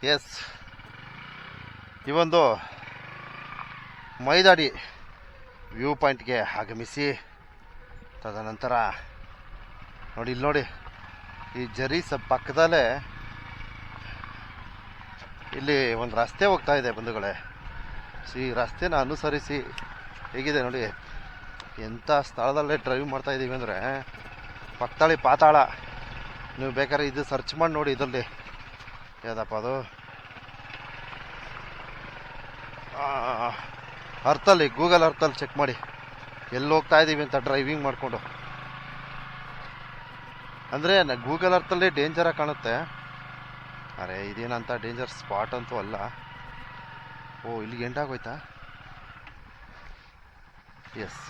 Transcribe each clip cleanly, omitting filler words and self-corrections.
S, ಈ ಒಂದು ಮೈದಾಡಿ view ಪಾಯಿಂಟ್ಗೆ ಆಗಮಿಸಿ ತದನಂತರ ನೋಡಿ, ಇಲ್ಲಿ ನೋಡಿ, ಈ ಜರಿ ಪಕ್ಕದಲ್ಲೇ ಇಲ್ಲಿ ಒಂದು ರಸ್ತೆ ಹೋಗ್ತಾ ಇದೆ ಬಂಧುಗಳೇ. ಸೊ ಈ ರಸ್ತೆನ ಅನುಸರಿಸಿ ಹೇಗಿದೆ ನೋಡಿ, ಎಂಥ ಸ್ಥಳದಲ್ಲೇ ಡ್ರೈವ್ ಮಾಡ್ತಾ ಇದ್ದೀವಿ ಅಂದರೆ ಪಕ್ತಾಳಿ ಪಾತಾಳ. ನೀವು ಬೇಕಾದ್ರೆ ಇದು ಸರ್ಚ್ ಮಾಡಿ ನೋಡಿ, ಇದರಲ್ಲಿ ಯಾವುದಪ್ಪ ಅದು, ಅರ್ಥಲ್ಲಿ, ಗೂಗಲ್ ಅರ್ಥಲ್ಲಿ ಚೆಕ್ ಮಾಡಿ ಎಲ್ಲಿ ಹೋಗ್ತಾ ಇದ್ದೀವಿ ಅಂತ ಡ್ರೈವಿಂಗ್ ಮಾಡಿಕೊಂಡು. ಅಂದರೆ ಗೂಗಲ್ ಅರ್ಥಲ್ಲಿ ಡೇಂಜರಾಗಿ ಕಾಣುತ್ತೆ. ಅರೆ ಇದೇನಂತ ಡೇಂಜರ್ ಸ್ಪಾಟ್ ಅಂತೂ ಅಲ್ಲ. ಓ, ಇಲ್ಲಿಗೆ ಎಂಟಾಗೋಯ್ತಾ? ಎಸ್,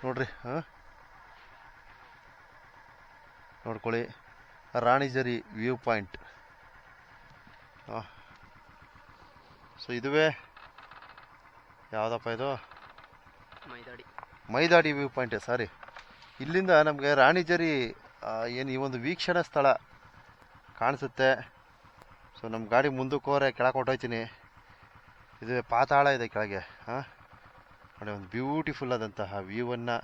ನೋಡ್ರಿ, ನೋಡ್ಕೊಳ್ಳಿ, ರಾಣಿಜರಿ ವ್ಯೂ ಪಾಯಿಂಟ್. ಸೊ ಇದುವೇ ಯಾವುದಪ್ಪ ಇದು, ಮೈದಾಡಿ ವ್ಯೂ ಪಾಯಿಂಟ್. ಸಾರಿ, ಇಲ್ಲಿಂದ ನಮಗೆ ರಾಣಿಜರಿ ಏನು ಈ ಒಂದು ವೀಕ್ಷಣಾ ಸ್ಥಳ ಕಾಣಿಸುತ್ತೆ. ಸೊ ನಮ್ಮ ಗಾಡಿ ಮುಂದಕ್ಕೆ ಹೋದ್ರೆ ಕೆಳಗೆ ಹೊಟ್ಟೋಯ್ತೀನಿ. ಇದು ಪಾತಾಳ ಇದೆ ಕೆಳಗೆ. ನೋಡಿ, ಒಂದು ಬ್ಯೂಟಿಫುಲ್ ಆದಂತಹ ವ್ಯೂವನ್ನು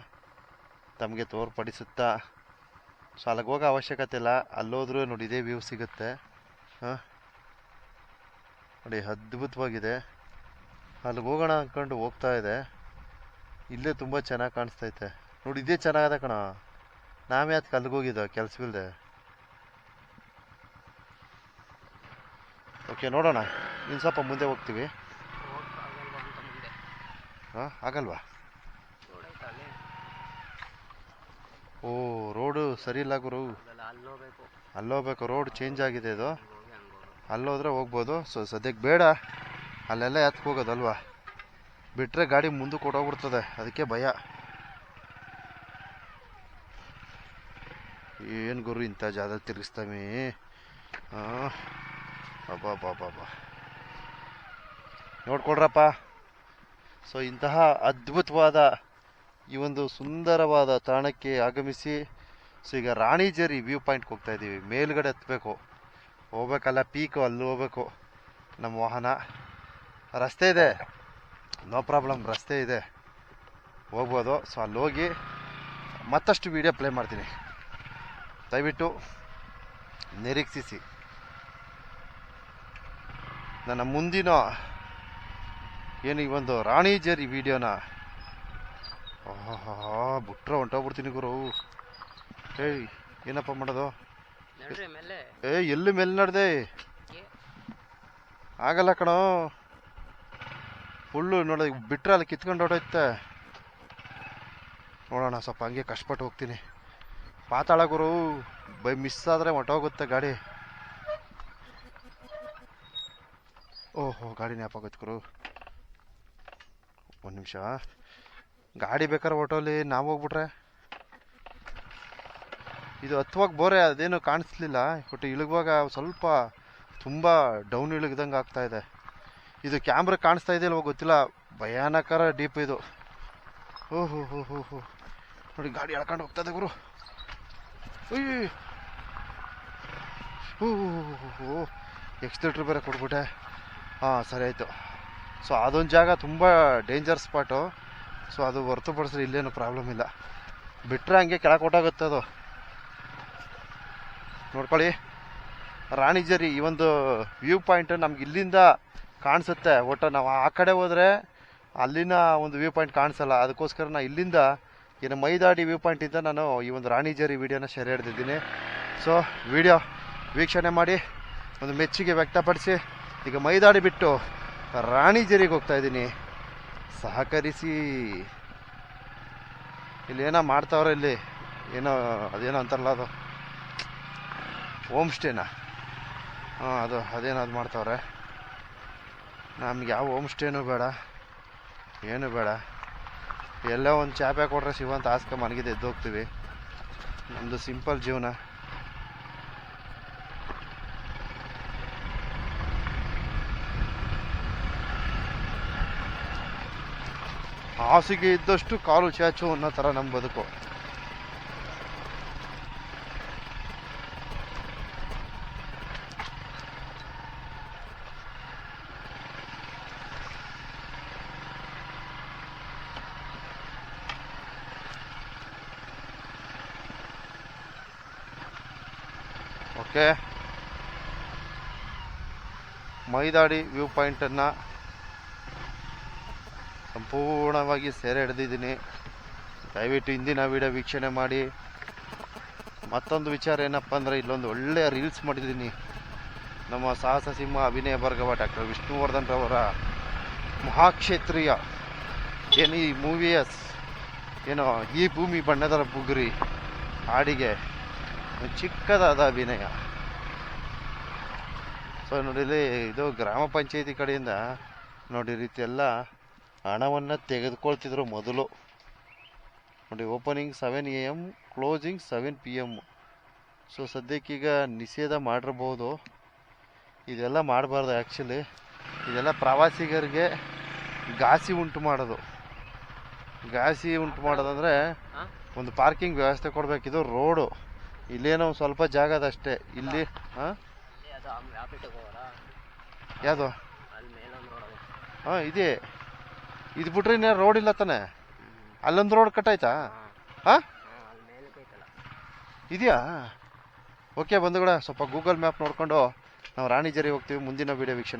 ತಮಗೆ ತೋರ್ಪಡಿಸುತ್ತಾ. ಸೊ ಅಲ್ಲಿಗೆ ಹೋಗೋ ಅವಶ್ಯಕತೆ ಇಲ್ಲ, ಅಲ್ಲೋದ್ರೂ ನೋಡಿ ಇದೇ ವ್ಯೂ ಸಿಗುತ್ತೆ. ನೋಡಿ, ಅದ್ಭುತವಾಗಿದೆ. ಅಲ್ಲಿಗೆ ಹೋಗೋಣ ಅಂದ್ಕೊಂಡು ಹೋಗ್ತಾ ಇದೆ. ಇಲ್ಲೇ ತುಂಬ ಚೆನ್ನಾಗಿ ಕಾಣಿಸ್ತೈತೆ ನೋಡಿ, ಇದೇ ಚೆನ್ನಾಗದ ಕಣ. ನಾವೇ ಅದಕ್ಕೆ ಅಲ್ಲಿಗೆ ಹೋಗಿದ್ದ ಕೆಲಸವಿಲ್ಲದೆ. ಓಕೆ, ನೋಡೋಣ, ಇನ್ನು ಸ್ವಲ್ಪ ಮುಂದೆ ಹೋಗ್ತೀವಿ. ಆಗಲ್ವಾ? ಓ, ರೋಡು ಸರಿ ಇಲ್ಲ ಗುರು, ಅಲ್ಲೋಗ್ಬೇಕು. ರೋಡ್ ಚೇಂಜ್ ಆಗಿದೆ, ಇದು ಅಲ್ಲೋದ್ರೆ ಹೋಗ್ಬೋದು. ಸೊ ಸದ್ಯಕ್ಕೆ ಬೇಡ, ಅಲ್ಲೆಲ್ಲ ಎತ್ಕ್ಕೆ ಹೋಗೋದಲ್ವಾ, ಬಿಟ್ಟರೆ ಗಾಡಿ ಮುಂದಕ್ಕೆ ಕೊಟ್ಟೋಗ್ಬಿಡ್ತದೆ, ಅದಕ್ಕೆ ಭಯ. ಏನು ಗುರು ಇಂಥ ಜಾಗದಲ್ಲಿ ತಿರುಗಿಸ್ತಾವೆ. ಅಬ್ಬಾ ನೋಡ್ಕೊಳ್ರಪ್ಪ. ಸೊ ಇಂತಹ ಅದ್ಭುತವಾದ ಈ ಒಂದು ಸುಂದರವಾದ ತಾಣಕ್ಕೆ ಆಗಮಿಸಿ. ಸೊ ಈಗ ರಾಣಿಜರಿ ವ್ಯೂ ಪಾಯಿಂಟ್ಗೆ ಹೋಗ್ತಾ ಇದ್ದೀವಿ. ಮೇಲ್ಗಡೆ ಹತ್ಬೇಕು, ಹೋಗ್ಬೇಕಲ್ಲ, ಪೀಕು, ಅಲ್ಲಿ ಹೋಗ್ಬೇಕು. ನಮ್ಮ ವಾಹನ ರಸ್ತೆ ಇದೆ, ನೋ ಪ್ರಾಬ್ಲಮ್, ರಸ್ತೆ ಇದೆ, ಹೋಗ್ಬೋದು. ಸೊ ಅಲ್ಲಿ ಹೋಗಿ ಮತ್ತಷ್ಟು ವೀಡಿಯೋ ಪ್ಲೇ ಮಾಡ್ತೀನಿ, ದಯವಿಟ್ಟು ನಿರೀಕ್ಷಿಸಿ. ನನ್ನ ಮುಂದಿನ ಏನು ಈ ಒಂದು ರಾಣಿಜರಿ ವಿಡಿಯೋನ ಬಿಟ್ರೆ ಹೊಂಟೋಗ್ಬಿಡ್ತೀನಿ ಗುರು. ಏಯ್, ಏನಪ್ಪ ಮಾಡೋದು? ಎಲ್ಲಿ ಮೇಲೆ ನಡೆದೆ? ಆಗಲ್ಲ ಕಣೋ, ಫುಲ್ಲು ನೋಡಿ, ಬಿಟ್ರೆ ಅಲ್ಲಿ ಕಿತ್ಕೊಂಡು ಹೊಟ್ಟೋಯ್ತೆ. ನೋಡೋಣ, ಸ್ವಲ್ಪ ಹಂಗೆ ಕಷ್ಟಪಟ್ಟು ಹೋಗ್ತೀನಿ. ಪಾತಾಳ ಗುರು, ಮಿಸ್ ಆದರೆ ಹೊಂಟೋಗುತ್ತೆ ಗಾಡಿ. ಓಹೋ, ಗಾಡಿ ನ್ಯಾಪಾಗೋಯ್ತು ಗುರು. ಒಂದು ನಿಮಿಷ, ಗಾಡಿ ಬೇಕಾದ್ರೆ ಹೊಟ್ಟೋಲಿ, ನಾವು ಹೋಗ್ಬಿಟ್ರೆ. ಇದು ಹತ್ತುವಾಗ ಬೋರೆ, ಅದೇನು ಕಾಣಿಸ್ಲಿಲ್ಲ, ಬಟ್ ಇಳಿಗುವಾಗ ಸ್ವಲ್ಪ ತುಂಬ ಡೌನ್ ಇಳಿದಂಗೆ ಆಗ್ತಾ ಇದೆ. ಇದು ಕ್ಯಾಮ್ರಾ ಕಾಣಿಸ್ತಾ ಇದೆ ಇಲ್ವೋ ಗೊತ್ತಿಲ್ಲ, ಭಯಾನಕರ ಡೀಪ್ ಇದು. ಓಹೋ ಹೋ ಹೋ ಹೋ, ನೋಡಿ ಗಾಡಿ ಎಳ್ಕೊಂಡು ಹೋಗ್ತದೆ ಗುರು. ಓಹೋ, ಎಕ್ಸ್ಲೇಟ್ರ್ ಬೇರೆ ಕೊಟ್ಬಿಟ್ಟೆ. ಸರಿ ಆಯಿತು. ಸೊ ಅದೊಂದು ಜಾಗ ತುಂಬ ಡೇಂಜರ್ ಸ್ಪಾಟು. ಸೊ ಅದು ಹೊರತುಪಡಿಸ್ರೆ ಇಲ್ಲೇನು ಪ್ರಾಬ್ಲಮ್ ಇಲ್ಲ, ಬಿಟ್ಟರೆ ಹಂಗೆ ಕೆಳಗೆ ಹೊಟ್ಟೋಗುತ್ತೆ ಅದು. ನೋಡ್ಕೊಳ್ಳಿ, ರಾಣಿಜರಿ ಈ ಒಂದು ವ್ಯೂ ಪಾಯಿಂಟ್ ನಮ್ಗೆ ಇಲ್ಲಿಂದ ಕಾಣಿಸುತ್ತೆ. ಒಟ್ಟು ನಾವು ಆ ಕಡೆ ಹೋದರೆ ಅಲ್ಲಿನ ಒಂದು ವ್ಯೂ ಪಾಯಿಂಟ್ ಕಾಣಿಸಲ್ಲ. ಅದಕ್ಕೋಸ್ಕರ ನಾನು ಇಲ್ಲಿಂದ ಏನು ಮೈದಾಡಿ ವ್ಯೂ ಪಾಯಿಂಟಿಂದ ನಾನು ಈ ಒಂದು ರಾಣಿಜರಿ ವಿಡಿಯೋನ ಸೆರೆ ಹಿಡಿದಿದ್ದೀನಿ. ಸೊ ವಿಡಿಯೋ ವೀಕ್ಷಣೆ ಮಾಡಿ ಒಂದು ಮೆಚ್ಚುಗೆ ವ್ಯಕ್ತಪಡಿಸಿ ಈಗ ಮೈದಾಡಿ ಬಿಟ್ಟು ರಾಣಿಜರಿಗೆ ಹೋಗ್ತಾ ಇದ್ದೀನಿ. ಸಹಕರಿಸಿ. ಇಲ್ಲಿ ಏನೋ ಮಾಡ್ತಾವ್ರೆ, ಇಲ್ಲಿ ಏನೋ ಅದೇನೋ ಅಂತಾರಲ್ಲ, ಅದು ಹೋಮ್ ಸ್ಟೇನಾ? ಅದೇನೋ ಅದು ಮಾಡ್ತಾವ್ರೆ. ನಮ್ಗೆ ಯಾವ ಹೋಮ್ ಸ್ಟೇನೂ ಬೇಡ, ಏನೂ ಬೇಡ. ಎಲ್ಲೋ ಒಂದು ಚಾಪೆ ಕೊಟ್ರೆ ಶಿವಂತ ಆಸ್ಕ ಮನಗಿದೆ ಎದ್ದೋಗ್ತೀವಿ. ನಮ್ಮದು ಸಿಂಪಲ್ ಜೀವನ. ಹಾಸಿಗೆ ಇದ್ದಷ್ಟು ಕಾಲು ಚಾಚು ಅನ್ನೋ ಥರ ನಮ್ಮ ಬದುಕು. ಓಕೆ, ಮೈದಾಡಿ ವ್ಯೂ ಪಾಯಿಂಟನ್ನು ಸಂಪೂರ್ಣವಾಗಿ ಸೆರೆ ಹಿಡಿದಿದ್ದೀನಿ. ದಯವಿಟ್ಟು ಹಿಂದಿನ ವಿಡಿಯೋ ವೀಕ್ಷಣೆ ಮಾಡಿ. ಮತ್ತೊಂದು ವಿಚಾರ ಏನಪ್ಪ ಅಂದರೆ, ಇಲ್ಲೊಂದು ಒಳ್ಳೆಯ ರೀಲ್ಸ್ ಮಾಡಿದ್ದೀನಿ. ನಮ್ಮ ಸಾಹಸ ಸಿಂಹ ಅಭಿನಯ ಭಾರ್ಗವ ಡಾಕ್ಟರ್ ವಿಷ್ಣುವರ್ಧನ್ ರವರ ಮಹಾಕ್ಷೇತ್ರೀಯ ಏನು ಈ ಮೂವಿಯ ಏನೋ ಈ ಭೂಮಿ ಬಣ್ಣದ ಬುಗುರಿ ಹಾಡಿಗೆ ಚಿಕ್ಕದಾದ ಅಭಿನಯ. ಸೊ ನೋಡಿಲಿ, ಇದು ಗ್ರಾಮ ಪಂಚಾಯತಿ ಕಡೆಯಿಂದ ನೋಡಿ ರೀತಿ ಎಲ್ಲ ಹಣವನ್ನು ತೆಗೆದುಕೊಳ್ತಿದ್ರು ಮೊದಲು. ನೋಡಿ, opening 7 AM, closing 7 PM. So ಸದ್ಯಕ್ಕೀಗ ನಿಷೇಧ ಮಾಡಿರ್ಬೋದು. ಇದೆಲ್ಲ ಮಾಡಬಾರ್ದು ಆ್ಯಕ್ಚುಲಿ. ಇದೆಲ್ಲ ಪ್ರವಾಸಿಗರಿಗೆ ಘಾಸಿ ಉಂಟು ಮಾಡೋದು. ಘಾಸಿ ಉಂಟು ಮಾಡೋದಂದರೆ ಒಂದು ಪಾರ್ಕಿಂಗ್ ವ್ಯವಸ್ಥೆ ಕೊಡಬೇಕಿದು. ರೋಡು ಇಲ್ಲೇನೋ ಒಂದು ಸ್ವಲ್ಪ ಜಾಗ ಅದಷ್ಟೇ. ಇಲ್ಲಿ ಯಾವುದು ಇದೆ. ಇದು ಬಿಟ್ರೆ ಇನ್ನೇ ರೋಡ್ ಇಲ್ಲ ತಾನೆ. ಅಲ್ಲೊಂದು ರೋಡ್ ಕಟ್ಟಾಯ್ತಾ? ಹಾಂ, ಇದೆಯಾ? ಓಕೆ ಬಂಧುಗಳೇ, ಸ್ವಲ್ಪ ಗೂಗಲ್ ಮ್ಯಾಪ್ ನೋಡಿಕೊಂಡು ನಾವು ರಾಣಿಜರಿ ಹೋಗ್ತೀವಿ. ಮುಂದಿನ ವೀಡಿಯೋ ವೀಕ್ಷಣೆ